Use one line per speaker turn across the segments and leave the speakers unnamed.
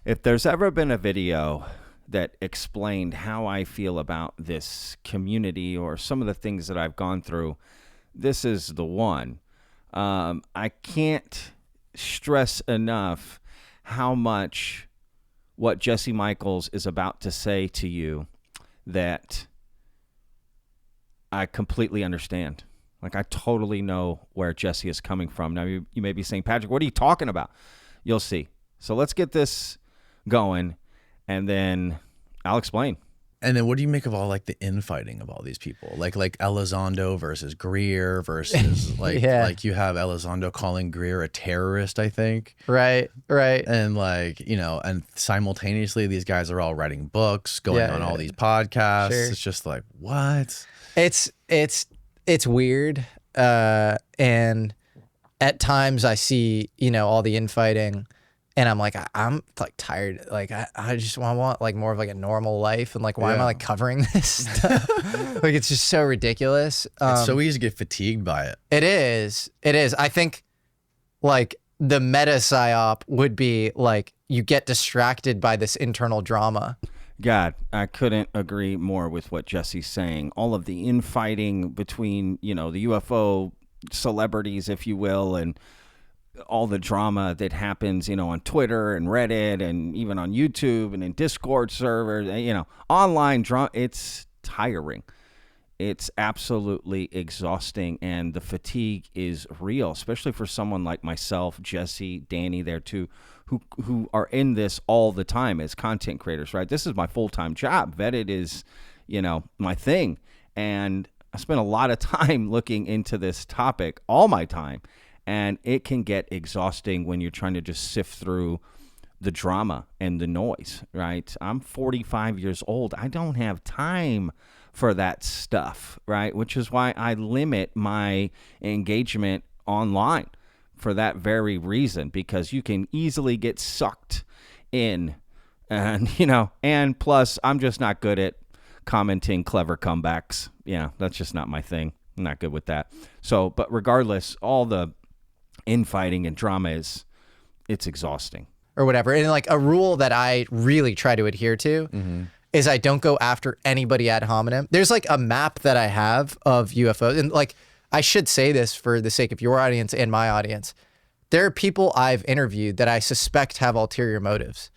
If there's ever been a video that explained how I feel about this community or some of the things that I've gone through, this is the one. I can't stress enough how much what Jesse Michels is about to say to you that I completely understand. Like, I totally know where Jesse is coming from. Now, you may be saying, Patrick, what are you talking about? You'll see. So let's get this going, and then I'll explain.
And then what do you make of all like the infighting of all these people? Like Elizondo versus Greer versus like you have Elizondo calling Greer a terrorist, I think.
Right.
And like, you know, and simultaneously these guys are all writing books, going on all these podcasts. Sure. It's just like, what?
It's weird. And at times I see, you know, all the infighting, and I'm like, I'm like tired. Like I just want like more of like a normal life. And like, why am I like covering this stuff? Like, it's just so ridiculous.
It's so easy to get fatigued by it.
It is. I think like the meta psyop would be like, you get distracted by this internal drama.
God, I couldn't agree more with what Jesse's saying. All of the infighting between, you know, the UFO celebrities, if you will, and all the drama that happens, you know, on Twitter and Reddit and even on YouTube and in Discord servers, you know, online drama. It's tiring. It's absolutely exhausting, and the fatigue is real, especially for someone like myself, Jesse, Danny there too, who are in this all the time as content creators, right? This is my full-time job. Vetted is, you know, my thing. And I spend a lot of time looking into this topic, all my time. And it can get exhausting when you're trying to just sift through the drama and the noise, right? I'm 45 years old. I don't have time for that stuff, right? Which is why I limit my engagement online for that very reason, because you can easily get sucked in. And, you know, and plus I'm just not good at commenting clever comebacks. Yeah, that's just not my thing. I'm not good with that. So, but regardless, all the infighting and drama it's exhausting.
Or whatever. And like a rule that I really try to adhere to is I don't go after anybody ad hominem. There's like a map that I have of UFOs. And like, I should say this for the sake of your audience and my audience. There are people I've interviewed that I suspect have ulterior motives.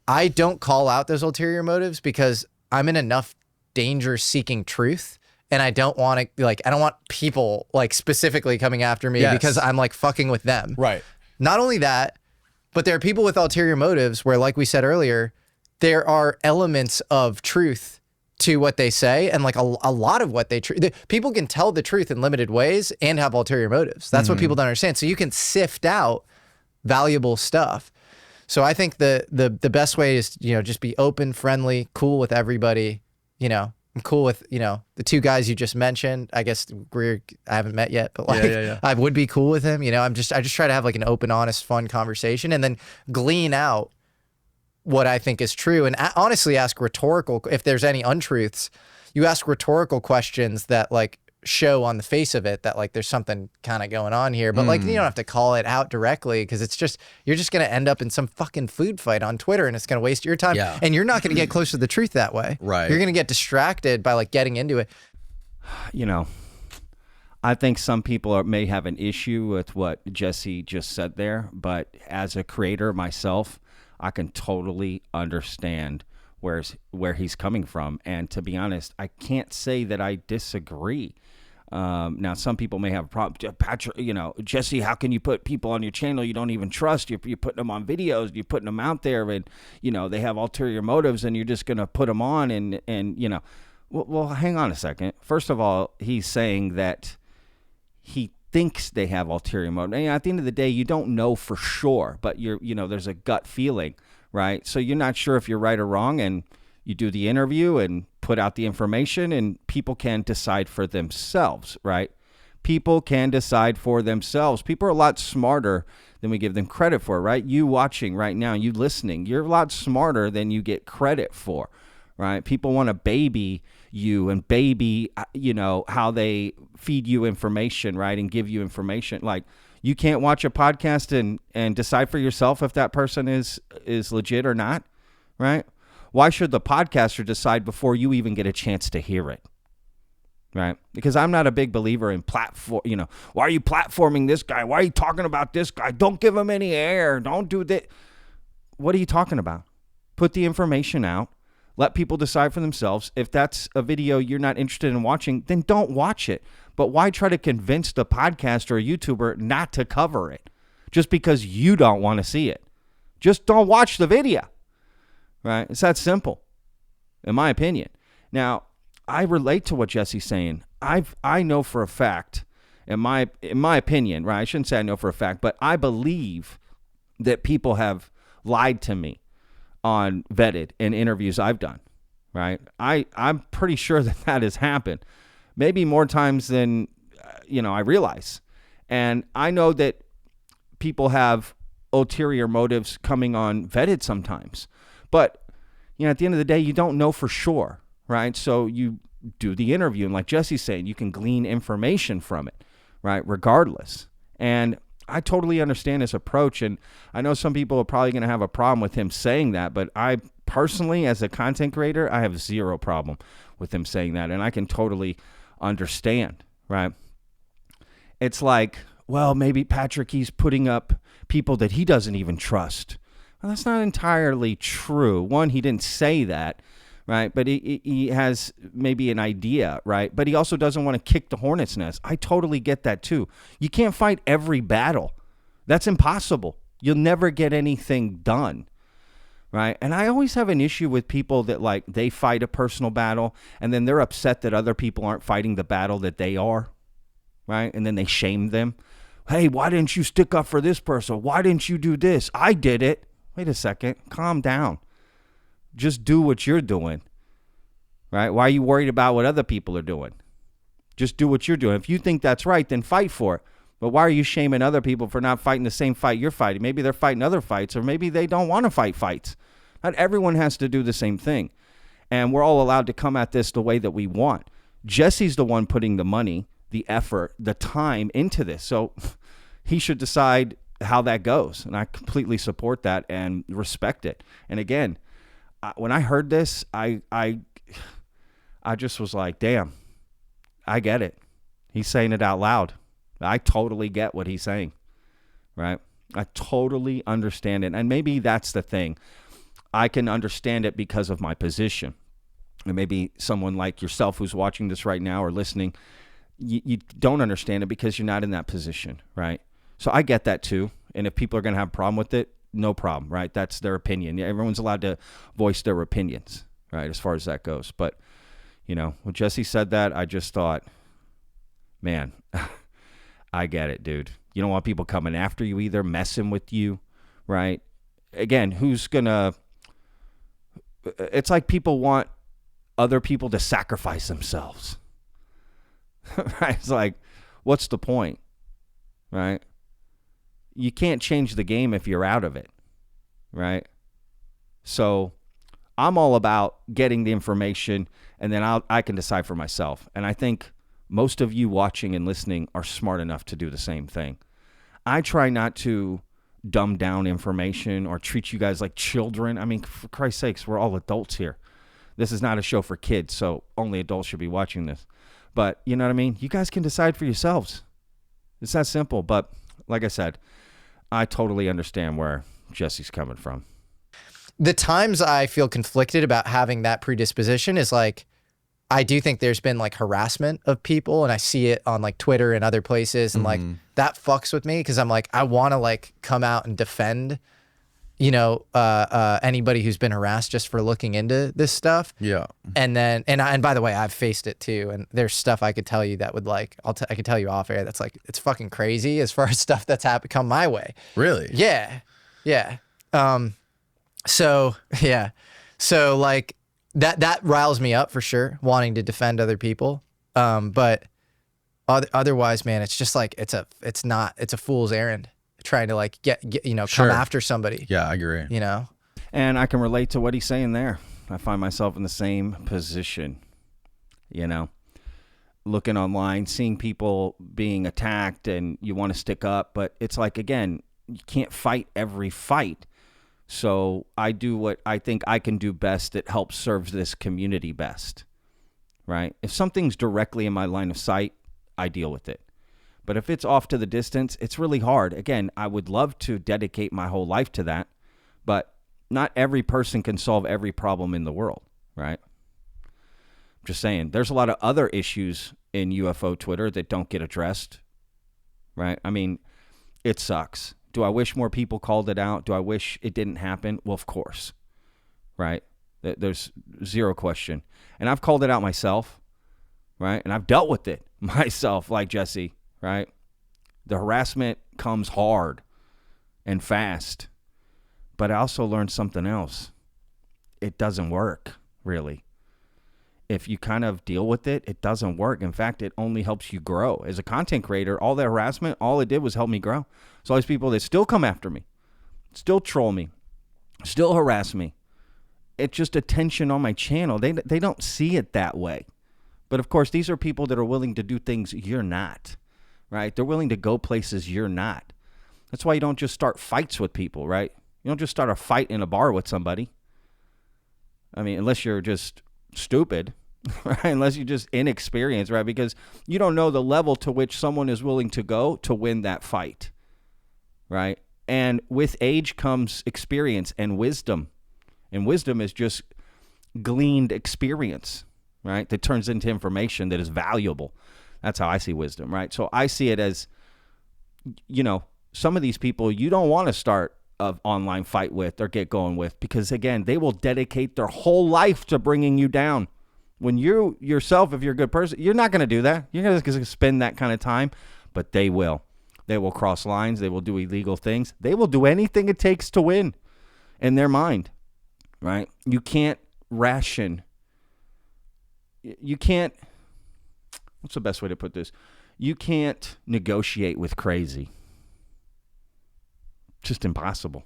I don't call out those ulterior motives because I'm in enough danger seeking truth. And I don't want to, like, I don't want people like specifically coming after me because I'm like fucking with them.
Right.
Not only that, but there are people with ulterior motives where, like we said earlier, there are elements of truth to what they say. And like a lot of what people can tell the truth in limited ways and have ulterior motives. That's what people don't understand. So you can sift out valuable stuff. So I think the best way is, you know, just be open, friendly, cool with everybody, you know. I'm cool with, you know, the two guys you just mentioned. I guess Greer, I haven't met yet, but like I would be cool with him. You know, I just try to have like an open, honest, fun conversation and then glean out what I think is true. And honestly ask rhetorical, if there's any untruths, you ask rhetorical questions that like show on the face of it that like there's something kind of going on here, but like you don't have to call it out directly because it's just, you're just going to end up in some fucking food fight on Twitter and it's going to waste your time and you're not going to get close to the truth that way.
Right.
You're going to get distracted by like getting into it.
You know, I think some people may have an issue with what Jesse just said there, but as a creator myself, I can totally understand where he's coming from. And to be honest, I can't say that I disagree. Now, some people may have a problem. Patrick, you know, Jesse, how can you put people on your channel you don't even trust? You're putting them on videos, you're putting them out there, and, you know, they have ulterior motives, and you're just going to put them on and you know. Well, hang on a second. First of all, he's saying that he thinks they have ulterior motives. And at the end of the day, you don't know for sure, but you know, there's a gut feeling, right? So you're not sure if you're right or wrong, and you do the interview and put out the information, and people can decide for themselves, right? People can decide for themselves. People are a lot smarter than we give them credit for, right? You watching right now, you listening, you're a lot smarter than you get credit for, right? People want to baby you and baby, you know, how they feed you information, right? And give you information. Like, You can't watch a podcast and decide for yourself if that person is legit or not, right? Why should the podcaster decide before you even get a chance to hear it? Right? Because I'm not a big believer in platform, why are you platforming this guy? Why are you talking about this guy? Don't give him any air. Don't do that. What are you talking about? Put the information out. Let people decide for themselves. If that's a video you're not interested in watching, then don't watch it. But why try to convince the podcaster or YouTuber not to cover it just because you don't want to see it? Just don't watch the video. Right? It's that simple, in my opinion. Now, I relate to what Jesse's saying. I know for a fact, in my opinion, right? I shouldn't say I know for a fact, but I believe that people have lied to me on Vetted in interviews I've done, right? I'm pretty sure that has happened, maybe more times than I realize. And I know that people have ulterior motives coming on Vetted sometimes, but at the end of the day, you don't know for sure. Right? So you do the interview, and like Jesse's saying, you can glean information from it, right? Regardless. And I totally understand his approach, and I know some people are probably going to have a problem with him saying that, but I personally, as a content creator, I have zero problem with him saying that, and I can totally understand, right? It's like, well, maybe Patrick, he's putting up people that he doesn't even trust. Well, that's not entirely true. One, he didn't say that. Right. But he has maybe an idea. Right. But he also doesn't want to kick the hornet's nest. I totally get that, too. You can't fight every battle. That's impossible. You'll never get anything done. Right. And I always have an issue with people that they fight a personal battle and then they're upset that other people aren't fighting the battle that they are. Right. And then they shame them. Hey, why didn't you stick up for this person? Why didn't you do this? I did it. Wait a second. Calm down. Just do what you're doing, right? Why are you worried about what other people are doing? Just do what you're doing. If you think that's right, then fight for it. But why are you shaming other people for not fighting the same fight you're fighting? Maybe they're fighting other fights, or maybe they don't want to fight fights. Not everyone has to do the same thing. And we're all allowed to come at this the way that we want. Jesse's the one putting the money, the effort, the time into this. So he should decide how that goes. And I completely support that and respect it. And again, when I heard this, I just was like, damn, I get it. He's saying it out loud. I totally get what he's saying, right? I totally understand it. And maybe that's the thing. I can understand it because of my position. And maybe someone like yourself who's watching this right now or listening, you don't understand it because you're not in that position, right? So I get that too. And if people are going to have a problem with it, no problem, right? That's their opinion. Everyone's allowed to voice their opinions, right, as far as that goes. But, when Jesse said that, I just thought, man, I get it, dude. You don't want people coming after you either, messing with you, right? Again, it's like people want other people to sacrifice themselves, right? It's like, what's the point, right? You can't change the game if you're out of it, right? So I'm all about getting the information, and then I can decide for myself. And I think most of you watching and listening are smart enough to do the same thing. I try not to dumb down information or treat you guys like children. I mean, for Christ's sakes, we're all adults here. This is not a show for kids, so only adults should be watching this. But you know what I mean? You guys can decide for yourselves. It's that simple. But like I said, I totally understand where Jesse's coming from.
The times I feel conflicted about having that predisposition is I do think there's been harassment of people, and I see it on Twitter and other places, and that fucks with me because I'm I want to come out and defend, anybody who's been harassed just for looking into this stuff.
Yeah.
And then, and by the way, I've faced it too, and there's stuff I could tell you that would I could tell you off air that's it's fucking crazy as far as stuff that's come my way.
Really?
Yeah. Yeah. So yeah. So that riles me up for sure, wanting to defend other people. But otherwise, man, it's just it's a fool's errand trying to get
Sure.
come after somebody.
Yeah, I agree.
And I can relate to what he's saying there. I find myself in the same position, looking online, seeing people being attacked, and you want to stick up. But it's like, again, you can't fight every fight. So I do what I think I can do best that helps serve this community best, right? If something's directly in my line of sight, I deal with it. But if it's off to the distance, it's really hard. Again, I would love to dedicate my whole life to that, but not every person can solve every problem in the world, right? I'm just saying, there's a lot of other issues in UFO Twitter that don't get addressed, right? I mean, it sucks. Do I wish more people called it out? Do I wish it didn't happen? Well, of course, right? There's zero question. And I've called it out myself, right? And I've dealt with it myself, like Jesse, right? The harassment comes hard and fast. But I also learned something else. It doesn't work, really. If you kind of deal with it, it doesn't work. In fact, it only helps you grow. As a content creator, all the harassment, all it did was help me grow. So all these people that still come after me, still troll me, still harass me, it's just attention on my channel. They don't see it that way. But of course, these are people that are willing to do things you're not, right? They're willing to go places you're not. That's why you don't just start fights with people, right? You don't just start a fight in a bar with somebody. I mean, unless you're just stupid, right? Unless you're just inexperienced, right? Because you don't know the level to which someone is willing to go to win that fight, right? And with age comes experience and wisdom. And wisdom is just gleaned experience, right? That turns into information that is valuable. That's how I see wisdom, right? So I see it as, you know, some of these people you don't want to start an online fight with or get going with, because again, they will dedicate their whole life to bringing you down. When you yourself, if you're a good person, you're not going to do that. You're not going to spend that kind of time, but they will. They will cross lines. They will do illegal things. They will do anything it takes to win in their mind, right? You can't ration. You can't, what's the best way to put this? You can't negotiate with crazy. Just impossible.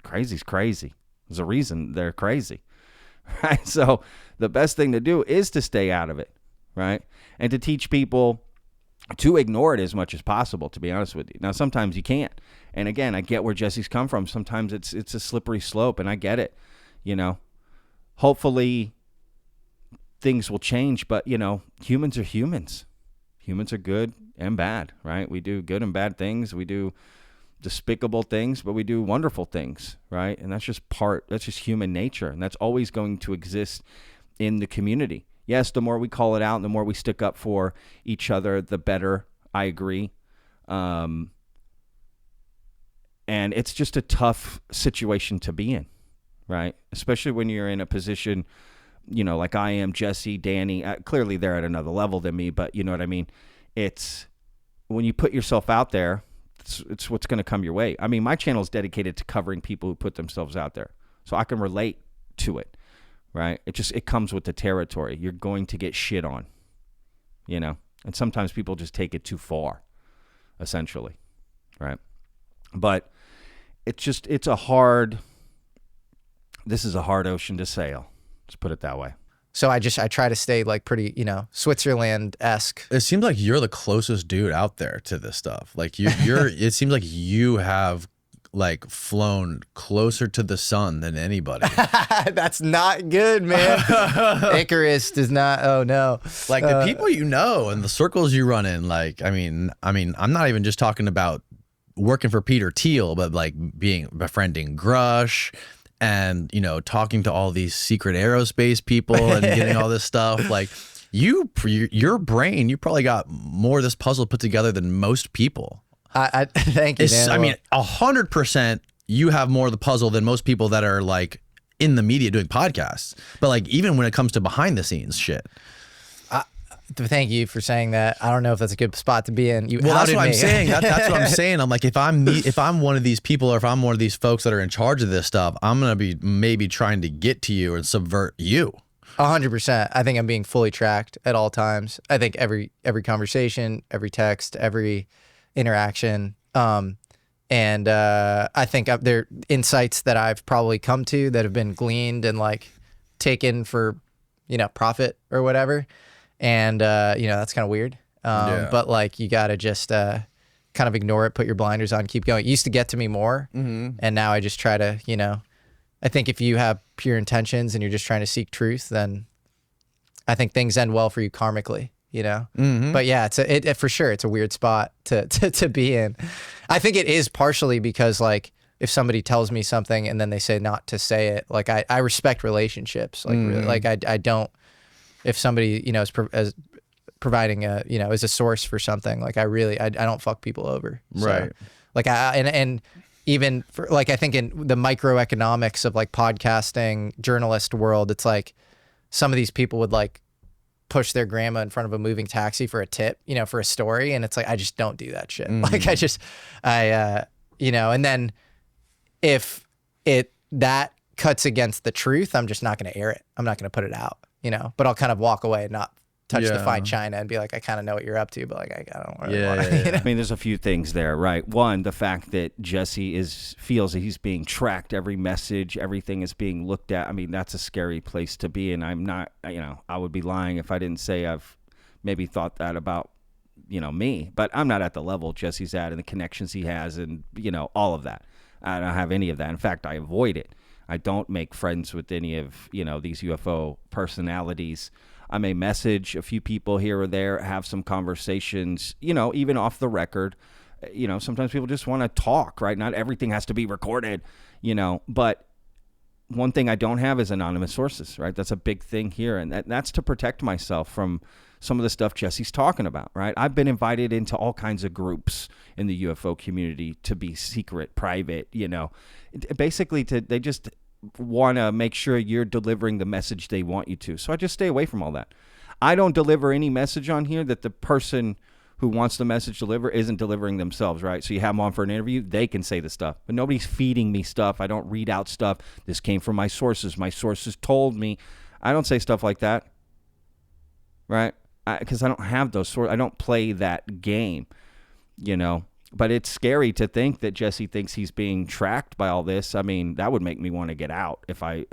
Crazy's crazy. There's a reason they're crazy, right? So the best thing to do is to stay out of it, right? And to teach people to ignore it as much as possible, to be honest with you. Now, sometimes you can't. And again, I get where Jesse's come from. Sometimes it's a slippery slope, and I get it, you know. Hopefully things will change, but, you know, humans are humans. Humans are good and bad, right? We do good and bad things. We do despicable things, but we do wonderful things, right? And that's just human nature, and that's always going to exist in the community. Yes, the more we call it out and the more we stick up for each other, the better. I agree. And it's just a tough situation to be in, right? Especially when you're in a position, you know, like I am, Jesse, Danny, clearly they're at another level than me, but you know what I mean? It's when you put yourself out there, it's what's going to come your way. I mean, my channel is dedicated to covering people who put themselves out there, so I can relate to it, right? It comes with the territory. You're going to get shit on, you know, and sometimes people just take it too far, essentially, right? But this is a hard ocean to sail. Let's put it that way.
So I try to stay like pretty, you know, Switzerland-esque.
It seems like you're the closest dude out there to this stuff. Like you're it seems like you have like flown closer to the sun than anybody.
That's not good, man. Icarus does not. Oh no.
Like the people you know and the circles you run in. Like, I mean, I'm not even just talking about working for Peter Thiel, but like befriending Grush. And, you know, talking to all these secret aerospace people and getting all this stuff, like your brain, you probably got more of this puzzle put together than most people.
I thank you, man.
I mean, 100% you have more of the puzzle than most people that are like in the media doing podcasts. But like, even when it comes to behind the scenes shit.
Thank you for saying that. I don't know if that's a good spot to be in.
Well, that's what I'm saying. That's what I'm saying. I'm like, if I'm one of these people, or if I'm one of these folks that are in charge of this stuff, I'm gonna be maybe trying to get to you and subvert you.
100%. I think I'm being fully tracked at all times. I think every conversation, every text, every interaction, and I think there are insights that I've probably come to that have been gleaned and like taken for, you know, profit or whatever. And, that's kind of weird.
Yeah.
But like, you got to just kind of ignore it, put your blinders on, keep going. It used to get to me more. And now I just try to, I think if you have pure intentions and you're just trying to seek truth, then I think things end well for you karmically, But yeah, it's for sure. It's a weird spot to be in. I think it is partially because like, if somebody tells me something and then they say not to say it, like I respect relationships. Like, really, like I don't, if somebody, is providing is a source for something, like I don't fuck people over. So,
Right.
like and even for like, I think in the microeconomics of like podcasting journalist world, it's like some of these people would like push their grandma in front of a moving taxi for a tip, for a story. And it's like, I just don't do that shit. Like and then if that cuts against the truth, I'm just not going to air it. I'm not going to put it out, but I'll kind of walk away and not touch the fine china and be like, I kind of know what you're up to, but like, I don't really want to.
I mean, there's a few things there, right? One, the fact that Jesse feels that he's being tracked, every message, everything is being looked at. I mean, that's a scary place to be. And I'm not, I would be lying if I didn't say I've maybe thought that about, me, but I'm not at the level Jesse's at and the connections he has and, all of that. I don't have any of that. In fact, I avoid it. I don't make friends with any of, these UFO personalities. I may message a few people here or there, have some conversations, even off the record. Sometimes people just want to talk, right? Not everything has to be recorded, but one thing I don't have is anonymous sources, right? That's a big thing here. And that's to protect myself from some of the stuff Jesse's talking about, right? I've been invited into all kinds of groups in the UFO community to be secret, private, basically they just want to make sure you're delivering the message they want you to. So I just stay away from all that. I don't deliver any message on here that the person who wants the message delivered isn't delivering themselves, right? So you have them on for an interview, they can say the stuff, but nobody's feeding me stuff. I don't read out stuff. This came from my sources. My sources told me. I don't say stuff like that, right? Because I don't have those sources. I don't play that game, But it's scary to think that Jesse thinks he's being tracked by all this. I mean, that would make me want to get out if I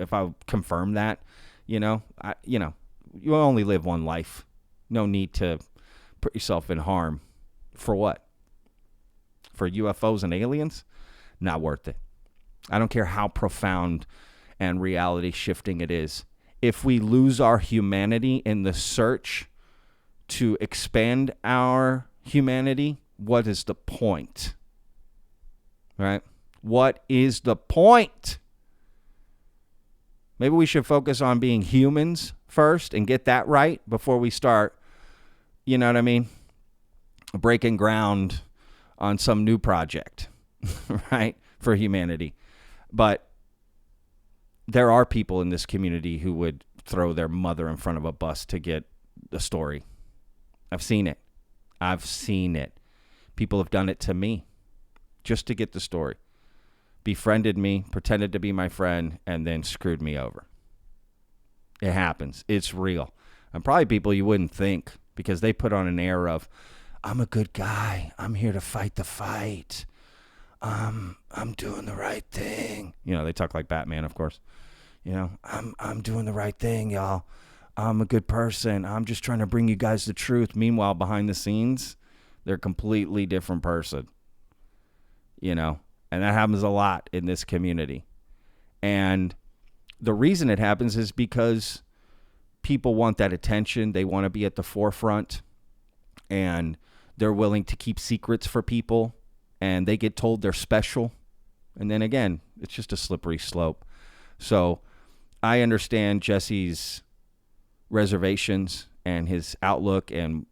confirm that. You only live one life. No need to put yourself in harm. For what? For UFOs and aliens? Not worth it. I don't care how profound and reality shifting it is. If we lose our humanity in the search to expand our humanity, what is the point? Right? What is the point? Maybe we should focus on being humans first and get that right before we start, breaking ground on some new project, right, for humanity. But there are people in this community who would throw their mother in front of a bus to get the story. I've seen it. People have done it to me just to get the story. Befriended me, pretended to be my friend, and then screwed me over. It happens. It's real. And probably people you wouldn't think because they put on an air of, I'm a good guy. I'm here to fight the fight. I'm doing the right thing. They talk like Batman, of course. I'm doing the right thing, y'all. I'm a good person. I'm just trying to bring you guys the truth. Meanwhile, behind the scenes, they're a completely different person, and that happens a lot in this community. And the reason it happens is because people want that attention. They want to be at the forefront, and they're willing to keep secrets for people, and they get told they're special. And then again, it's just a slippery slope. So I understand Jesse's reservations and his outlook and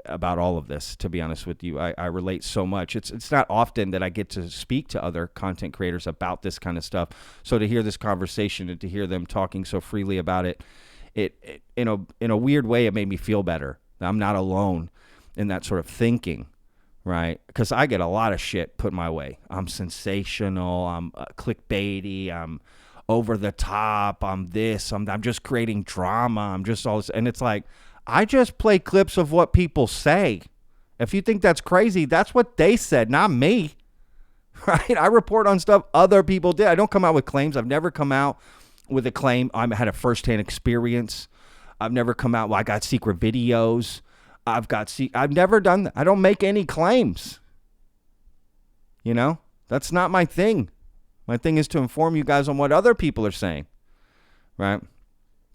about all of this, to be honest with you. I relate so much. It's not often that I get to speak to other content creators about this kind of stuff. So to hear this conversation and to hear them talking so freely about it, it in a weird way, it made me feel better. I'm not alone in that sort of thinking, right? Because I get a lot of shit put my way. I'm sensational. I'm clickbaity. I'm over the top. I'm this. I'm just creating drama. I'm just all this. And it's like, I just play clips of what people say. If you think that's crazy, that's what they said, not me. Right? I report on stuff other people did. I don't come out with claims. I've never come out with a claim. I had a firsthand experience. I've never come out, well, I got secret videos. I've never done that. I don't make any claims. You know, that's not my thing. My thing is to inform you guys on what other people are saying, right?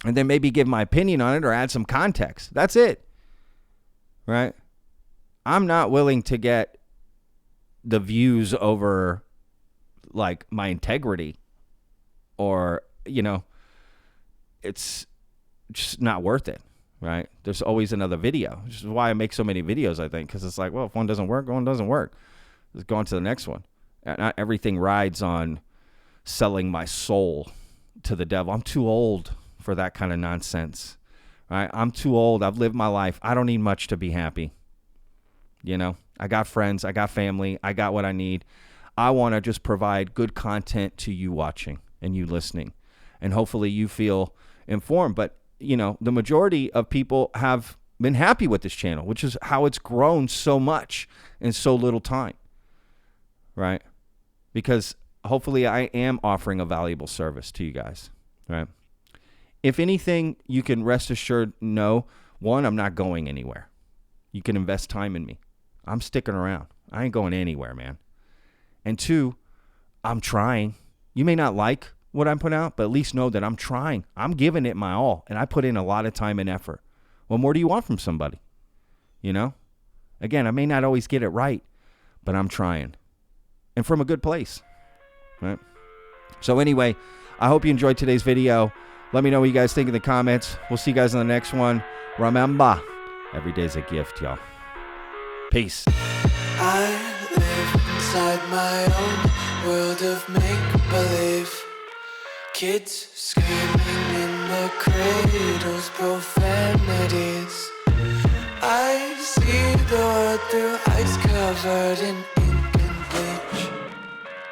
And then maybe give my opinion on it or add some context. That's it, right? I'm not willing to get the views over like my integrity, or, you know, it's just not worth it, right? There's always another video, which is why I make so many videos, I think, because it's like, well, if one doesn't work, one doesn't work. Let's go on to the next one. Not everything rides on selling my soul to the devil. I'm too old for that kind of nonsense, right? I'm too old. I've lived my life. I don't need much to be happy. You know, I got friends. I got family. I got what I need. I want to just provide good content to you watching and you listening. And hopefully you feel informed. But, you know, the majority of people have been happy with this channel, which is how it's grown so much in so little time, right? Because hopefully I am offering a valuable service to you guys, right? If anything, you can rest assured know, one, I'm not going anywhere. You can invest time in me. I'm sticking around. I ain't going anywhere, man. And two, I'm trying. You may not like what I'm putting out, but at least know that I'm trying. I'm giving it my all, and I put in a lot of time and effort. What more do you want from somebody? You know? Again, I may not always get it right, but I'm trying. And from a good place, right? So anyway, I hope you enjoyed today's video. Let me know what you guys think in the comments. We'll see you guys in the next one. Remember, every day's a gift, y'all. Peace.
I live inside my own world of make-believe. Kids screaming in the cradles, profanities. I see the world through ice covered in ink and bleach.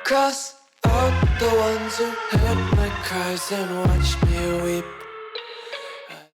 Cross out the ones who heard my cries and watched me weep.